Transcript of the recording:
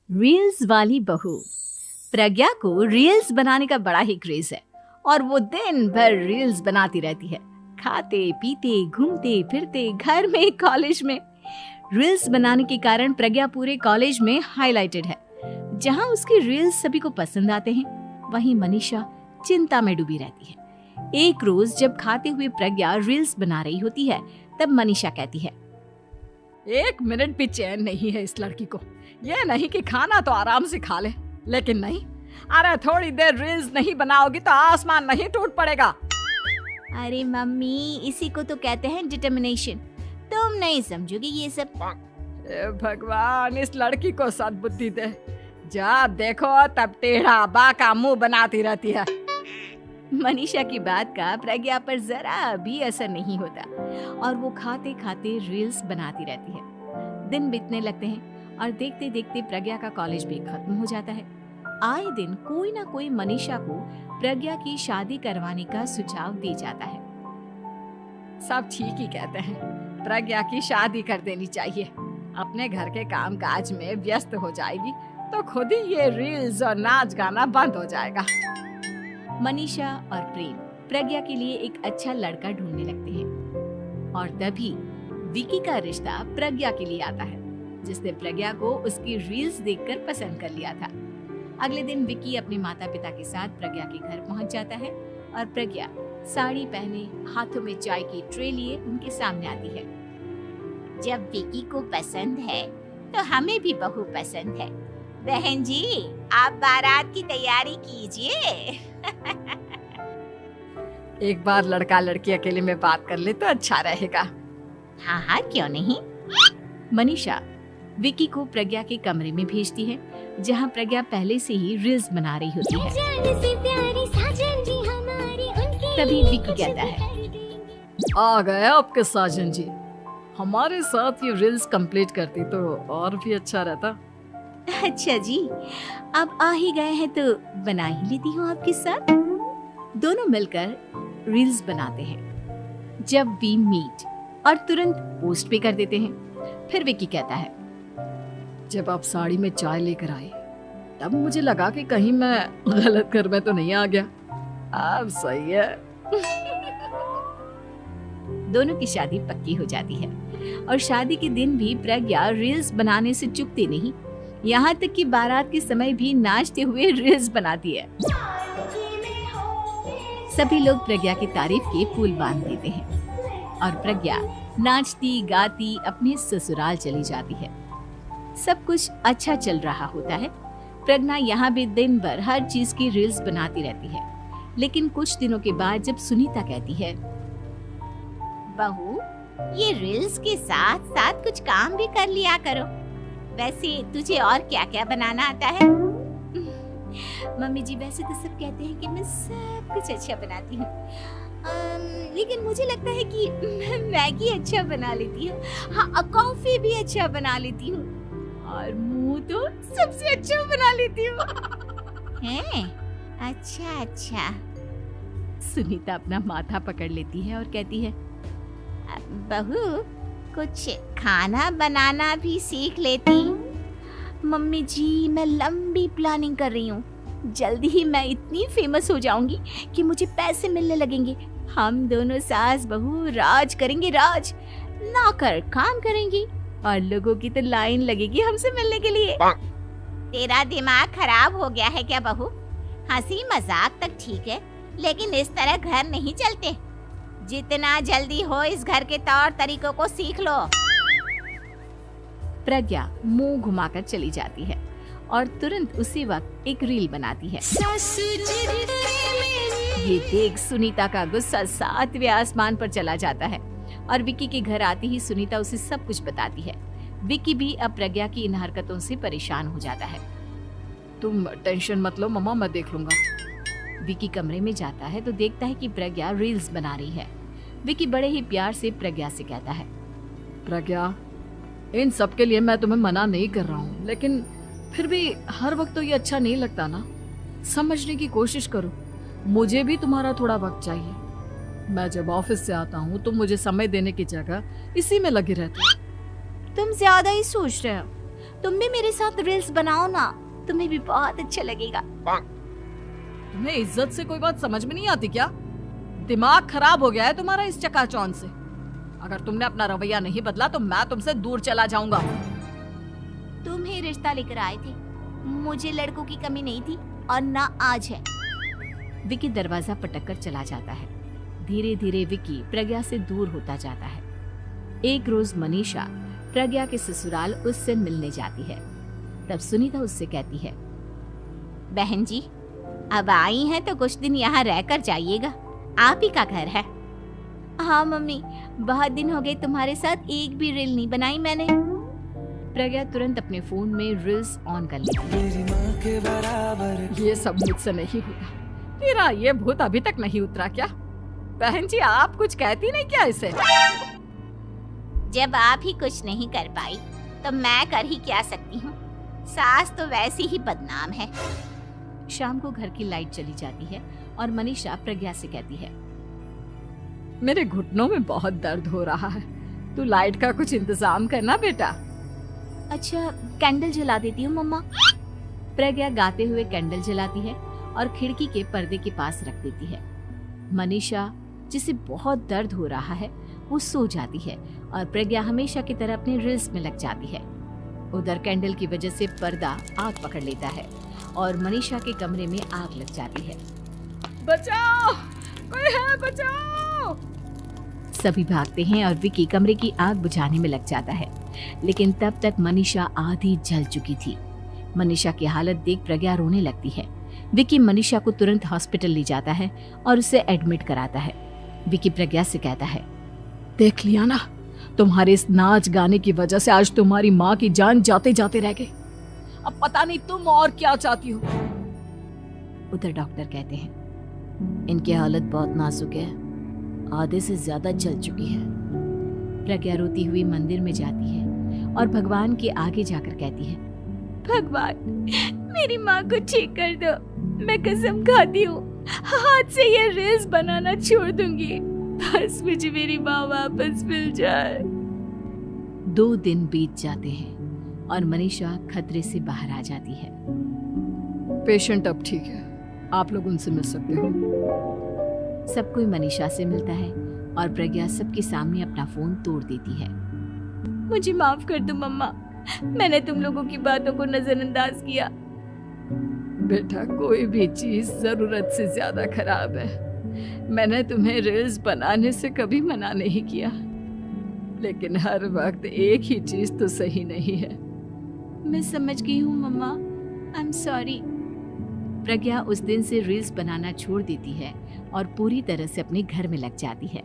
Reels वाली बहू। प्रज्ञा को रील्स बनाने का बड़ा ही क्रेज है और वो दिन भर रील्स बनाती रहती है। खाते पीते घूमते फिरते घर में कॉलेज में रील्स बनाने के कारण प्रज्ञा पूरे कॉलेज में हाईलाइटेड है। जहां उसकी रील्स सभी को पसंद आते हैं, वहीं मनीषा चिंता में डूबी रहती है। एक रोज जब खाते हुए प्रज्ञा रील्स बना रही होती है, तब मनीषा कहती है, एक मिनट भी चैन नहीं है इस लड़की को। ये नहीं कि खाना तो आराम से खा ले, लेकिन नहीं, अरे थोड़ी देर रील्स नहीं बनाओगी तो आसमान नहीं टूट पड़ेगा। अरे मम्मी, इसी को तो कहते हैं डिटर्मिनेशन। तुम नहीं समझोगी ये सब। भगवान, इस लड़की को सद्बुद्धि दे। जब देखो तब टेढ़ा बाका मुंह बनाती रहती है। मनीषा की बात का प्रज्ञा पर जरा भी असर नहीं होता और वो खाते खाते रील्स बनाती रहती है। दिन बीतने लगते हैं और देखते देखते प्रज्ञा का कॉलेज भी खत्म हो जाता है। आए दिन कोई ना कोई मनीषा को प्रज्ञा की शादी करवाने का सुझाव दे जाता है। सब ठीक ही कहते हैं, प्रज्ञा की शादी कर देनी चाहिए। अपने घर के काम काज में व्यस्त हो जाएगी तो खुद ही ये रील्स और नाच गाना बंद हो जाएगा। मनीषा और प्रेम प्रज्ञा के लिए एक अच्छा लड़का ढूंढने लगते हैं और तभी विकी का रिश्ता प्रज्ञा के लिए आता है, जिसने प्रज्ञा को उसकी रील्स देखकर पसंद कर लिया था। अगले दिन विकी अपने माता पिता के साथ प्रज्ञा के घर पहुंच जाता है और प्रज्ञा साड़ी पहने हाथों में चाय की ट्रे लिए उनके सामने आती है। जब विकी को पसंद है तो हमें भी बहू पसंद है। बहन जी, आप बारात की तैयारी कीजिए। एक बार लड़का लड़की अकेले में बात कर ले तो अच्छा रहेगा। हाँ हाँ, क्यों नहीं। मनीषा विकी को प्रज्ञा के कमरे में भेजती है, जहां प्रज्ञा पहले से ही रील्स बना रही होती है। तभी विकी कहता है, आ गए आपके साजन जी। हमारे साथ ये रील्स कंप्लीट करती तो और भी अच्छा रहता। अच्छा जी, अब आ ही गए हैं तो बना ही लेती हूँ आपके साथ। दोनों मिलकर रील्स बनाते हैं। जब वी मीट और तुरंत पोस्ट भी कर देते हैं। फिर विकी कहता है, जब आप साड़ी में चाय लेकर आए तब मुझे लगा कि कहीं मैं गलत घर में तो नहीं आ गया। अब सही है। दोनों की शादी पक्की हो जाती है और शादी के दिन भी प्रज्ञा रील्स बनाने से चूकती नहीं। यहाँ तक कि बारात के समय भी नाचते हुए रील्स बनाती है। सभी लोग प्रज्ञा की तारीफ के पुल बांध देते हैं और प्रज्ञा नाचती गाती अपने ससुराल चली जाती है। सब कुछ अच्छा चल रहा होता है। प्रज्ञा यहाँ भी दिन भर हर चीज की रील्स बनाती रहती है। लेकिन कुछ दिनों के बाद जब सुनीता कहती है, बहू, ये रील्स के साथ साथ कुछ काम भी कर लिया करो। वैसे तुझे और क्या क्या बनाना आता है? मम्मी जी, वैसे तो सब कहते हैं कि मैं सब कुछ अच्छा बनाती हूँ, लेकिन मुझे लगता है कि मैं मैगी अच्छा बना लेती हूँ। हाँ, कॉफी भी अच्छा बना लेती हूँ और मुंह तो सबसे अच्छा बना लेती हूँ। हैं? अच्छा अच्छा। सुनीता अपना माथा पकड़ लेती है और कहती है, बहू, कुछ खाना बनाना भी सीख लेती। मम्मी जी, मैं लंबी प्लानिंग कर रही हूँ। जल्दी ही मैं इतनी फेमस हो जाऊंगी कि मुझे पैसे मिलने लगेंगे। हम दोनों सास बहू राज करेंगे, राज। नौकर काम करेंगी और लोगों की तो लाइन लगेगी हमसे मिलने के लिए। तेरा दिमाग खराब हो गया है क्या बहू? हंसी मजाक तक ठीक है, लेकिन इस तरह घर नहीं चलते। जितना जल्दी हो इस घर के तौर तरीकों को सीख लो। प्रज्ञा मुंह घुमाकर चली जाती है और तुरंत उसी वक्त एक रील बनाती है। ये देख सुनीता का गुस्सा 7वें आसमान पर चला जाता है और विकी के घर आती ही सुनीता उसे सब कुछ बताती है। विकी भी अब प्रज्ञा की इन हरकतों से परेशान हो जाता है। तुम टेंशन मत लो मम्मा, मैं देख लूंगा। विकी कमरे में जाता है तो देखता है कि प्रज्ञा रील्स बना रही है। विकी बड़े ही प्यार से प्रज्ञा से कहता है, प्रज्ञा, इन सब के लिए मैं तुम्हें मना नहीं कर रहा हूँ, लेकिन फिर भी हर वक्त तो ये अच्छा नहीं लगता ना। समझने की कोशिश करो, मुझे भी तुम्हारा थोड़ा वक्त चाहिए। मैं जब ऑफिस से आता हूँ तो मुझे समय देने की जगह इसी में लगी रहती है। तुम ज्यादा ही सोच रहे हो। तुम भी मेरे साथ रील्स बनाओ ना, तुम्हें भी बहुत अच्छा लगेगा। तुम्हें इज्जत से कोई बात समझ में नहीं आती क्या? दिमाग खराब हो गया है तुम्हारा इस चकाचौंध से। अगर तुमने अपना रवैया नहीं बदला तो मैं तुमसे दूर चला जाऊंगा। तुम ही रिश्ता लेकर आए थे, मुझे लड़कों की कमी नहीं थी और ना आज है। विकी दरवाजा पटक कर चला जाता है। धीरे धीरे विकी प्रज्ञा से दूर होता जाता है। एक रोज मनीषा प्रज्ञा के ससुराल उससे मिलने जाती है। तब सुनीता उससे कहती है, बहन जी अब आई हैं तो कुछ दिन यहाँ रहकर जाइएगा, आप ही का घर है। हाँ मम्मी, बहुत दिन हो गए तुम्हारे साथ एक भी रील नहीं बनाई मैंने। प्रज्ञा तुरंत अपने फोन में रील्स ऑन कर लेती है। ये सब मुझसे नहीं होगा। तेरा ये भूत अभी तक नहीं उतरा क्या? बहन जी आप कुछ कहती नहीं क्या इसे? जब आप ही कुछ नहीं कर पाई तो मैं कर ही क्या सकती हूँ, सास तो वैसी ही बदनाम है। शाम को घर की लाइट चली जाती है और मनीषा प्रज्ञा से कहती है, मेरे घुटनों में बहुत दर्द हो रहा है, तू लाइट का कुछ इंतजाम करना बेटा। अच्छा कैंडल जला देती हूँ मम्मा। प्रज्ञा गाते हुए कैंडल जलाती है और खिड़की के पर्दे के पास रख देती है। मनीषा जिसे बहुत दर्द हो रहा है वो सो जाती है और प्रज्ञा हमेशा की तरह अपने रील्स में लग जाती है। उधर कैंडल की वजह से पर्दा आग पकड़ लेता है और मनीषा के कमरे में आग लग जाती है। बचाओ, कोई है, बचाओ। सभी भागते हैं और विकी कमरे की आग बुझाने में लग जाता है, लेकिन तब तक मनीषा आधी जल चुकी थी। मनीषा की हालत देख प्रज्ञा रोने लगती है। विकी मनीषा को तुरंत हॉस्पिटल ले जाता है और उसे एडमिट कराता है। विकी प्रज्ञा से कहता है, देख लिया ना, तुम्हारे इस नाच गाने की वजह से आज तुम्हारी माँ की जान जाते जाते रह गई। अब पता नहीं तुम और क्या चाहती हो। उधर डॉक्टर कहते हैं, इनकी हालत बहुत नाजुक है, आधे से ज्यादा जल चुकी है। प्रज्ञा रोती हुई मंदिर में जाती है और भगवान के आगे जाकर कहती है, भगवान मेरी माँ को ठीक कर दो, मैं कसम खाती हूँ हाथ से ये रील्स बनाना छोड़ दूंगी, बस मुझे मेरी माँ वापस मिल जाए। 2 दिन बीत जाते हैं और मनीषा खतरे से बाहर आ जाती है। पेशेंट अब ठीक है, आप लोग उनसे मिल सकते हो। सब कोई मनीषा से मिलता है और प्रज्ञा सबके सामने अपना फोन तोड़ देती है। मुझे माफ कर दो मम्मा, मैंने तुम लोगों की बातों को नजरअंदाज किया। बेटा कोई भी चीज जरूरत से ज्यादा खराब है। मैंने तुम्हें रील्स बनाने से कभी मना नहीं किया, लेकिन हर वक्त एक ही चीज तो सही नहीं है। मैं समझ गई हूँ मम्मा, आई एम सॉरी। प्रज्ञा उस दिन से रील्स बनाना छोड़ देती है और पूरी तरह से अपने घर में लग जाती है।